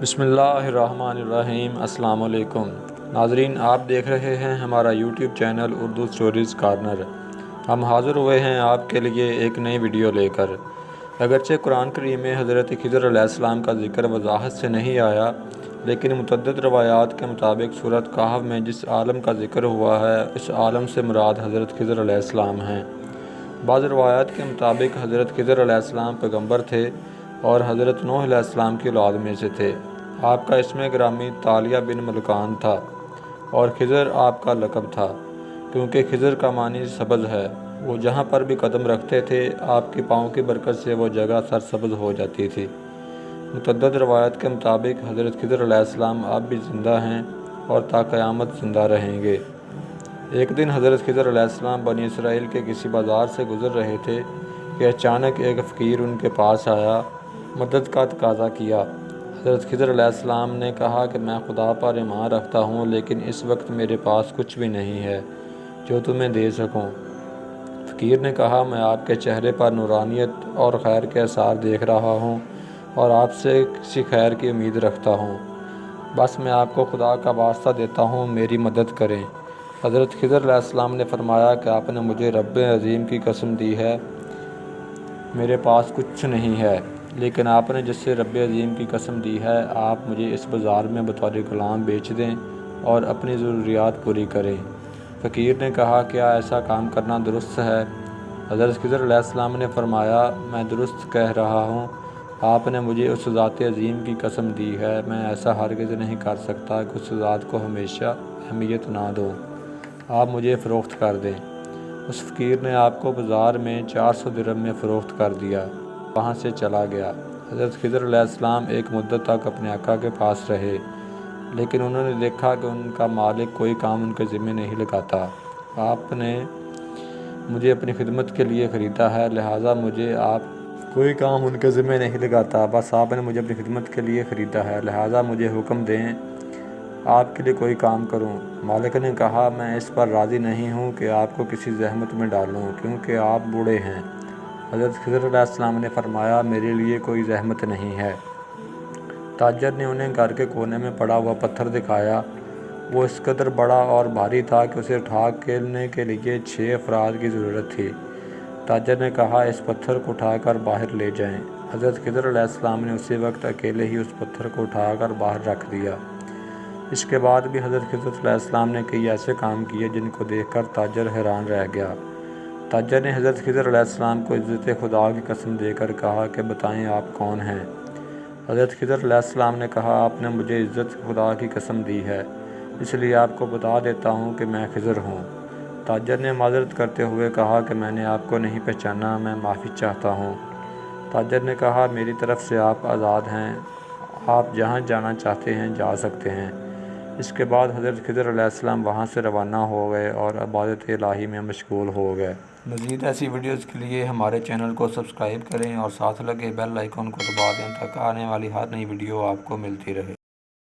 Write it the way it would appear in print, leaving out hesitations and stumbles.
بسم اللہ الرحمن الرحیم۔ السلام علیکم ناظرین، آپ دیکھ رہے ہیں ہمارا YouTube channel Urdu stories corner. ہم حاضر ہوئے ہیں آپ کے لیے ایک نئی ویڈیو لے کر۔ اگرچہ قرآن کریم میں حضرت خضر علیہ السلام کا ذکر وضاحت سے نہیں آیا، لیکن متعدد روایات کے مطابق سورۃ کہف میں جس عالم کا ذکر ہوا ہے اس عالم سے مراد حضرت خضر علیہ السلام ہیں۔ بعض روایات کے مطابق حضرت خضر علیہ السلام پیغمبر تھے اور حضرت نوح علیہ السلام کی اولاد میں سے تھے۔ آپ کا اسم گرامی طالیہ بن ملکان تھا اور خضر آپ کا لقب تھا، کیونکہ خضر کا معنی سبز ہے۔ وہ جہاں پر بھی قدم رکھتے تھے آپ کے پاؤں کی برکت سے وہ جگہ سرسبز ہو جاتی تھی۔ متعدد روایات کے مطابق حضرت خضر علیہ السلام اب بھی زندہ ہیں اور تا قیامت زندہ رہیں گے۔ ایک دن حضرت خضر علیہ السلام بنی اسرائیل کے کسی بازار سے گزر رہے تھے کہ اچانک ایک فقیر ان کے پاس آیا، مدد کا تقاضا کیا۔ حضرت خضر علیہ السلام نے کہا کہ میں خدا پر ایمان رکھتا ہوں، لیکن اس وقت میرے پاس کچھ بھی نہیں ہے جو تمہیں دے سکوں۔ فقیر نے کہا، میں آپ کے چہرے پر نورانیت اور خیر کے آثار دیکھ رہا ہوں اور آپ سے کسی خیر کی امید رکھتا ہوں، بس میں آپ کو خدا کا واسطہ دیتا ہوں، میری مدد کریں۔ حضرت خضر علیہ السلام نے فرمایا کہ آپ نے مجھے رب عظیم کی قسم دی ہے میرے پاس کچھ نہیں ہے، لیکن آپ نے جس سے رب عظیم کی قسم دی ہے آپ مجھے اس بازار میں بطور غلام بیچ دیں اور اپنی ضروریات پوری کریں۔ فقیر نے کہا، کیا ایسا کام کرنا درست ہے؟ حضرت خضر علیہ السلام نے فرمایا، میں درست کہہ رہا ہوں، آپ نے مجھے اس ذات عظیم کی قسم دی ہے، میں ایسا ہرگز نہیں کر سکتا کہ اس ذات کو ہمیشہ اہمیت نہ دوں، آپ مجھے فروخت کر دیں۔ اس فقیر نے آپ کو بازار میں 400 درہم میں فروخت کر دیا، وہاں سے چلا گیا۔ حضرت خضر علیہ السلام ایک مدت تک اپنے آقا کے پاس رہے، لیکن انہوں نے دیکھا کہ ان کا مالک کوئی کام ان کے ذمہ نہیں لگاتا۔ آپ نے مجھے اپنی خدمت کے لیے خریدا ہے، لہٰذا مجھے آپ کوئی کام ان کے ذمہ نہیں لگاتا، بس آپ نے مجھے اپنی خدمت کے لیے خریدا ہے، لہٰذا مجھے حکم دیں آپ کے لیے کوئی کام کروں۔ مالک نے کہا، میں اس پر راضی نہیں ہوں کہ آپ کو کسی زحمت میں ڈالوں، کیونکہ آپ بوڑھے ہیں۔ حضرت خضر علیہ السلام نے فرمایا، میرے لیے کوئی زحمت نہیں ہے۔ تاجر نے انہیں گھر کے کونے میں پڑا ہوا پتھر دکھایا۔ وہ اس قدر بڑا اور بھاری تھا کہ اسے اٹھا کھیلنے کے لیے 6 افراد کی ضرورت تھی۔ تاجر نے کہا، اس پتھر کو اٹھا کر باہر لے جائیں۔ حضرت خضر علیہ السلام نے اسی وقت اکیلے ہی اس پتھر کو اٹھا کر باہر رکھ دیا۔ اس کے بعد بھی حضرت خضر علیہ السلام نے کئی ایسے کام کیے جن کو دیکھ کر تاجر حیران رہ گیا۔ تاجر نے حضرت خضر علیہ السلام کو عزت خدا کی قسم دے کر کہا کہ بتائیں آپ کون ہیں؟ حضرت خضر علیہ السلام نے کہا، آپ نے مجھے عزت خدا کی قسم دی ہے، اس لیے آپ کو بتا دیتا ہوں کہ میں خضر ہوں۔ تاجر نے معذرت کرتے ہوئے کہا کہ میں نے آپ کو نہیں پہچانا، میں معافی چاہتا ہوں۔ تاجر نے کہا، میری طرف سے آپ آزاد ہیں، آپ جہاں جانا چاہتے ہیں جا سکتے ہیں۔ اس کے بعد حضرت خضر علیہ السلام وہاں سے روانہ ہو گئے اور عبادت الہی میں مشغول ہو گئے۔ مزید ایسی ویڈیوز کے لیے ہمارے چینل کو سبسکرائب کریں اور ساتھ لگے بیل آئیکن کو دبا دیں تاکہ آنے والی ہر نئی ویڈیو آپ کو ملتی رہے۔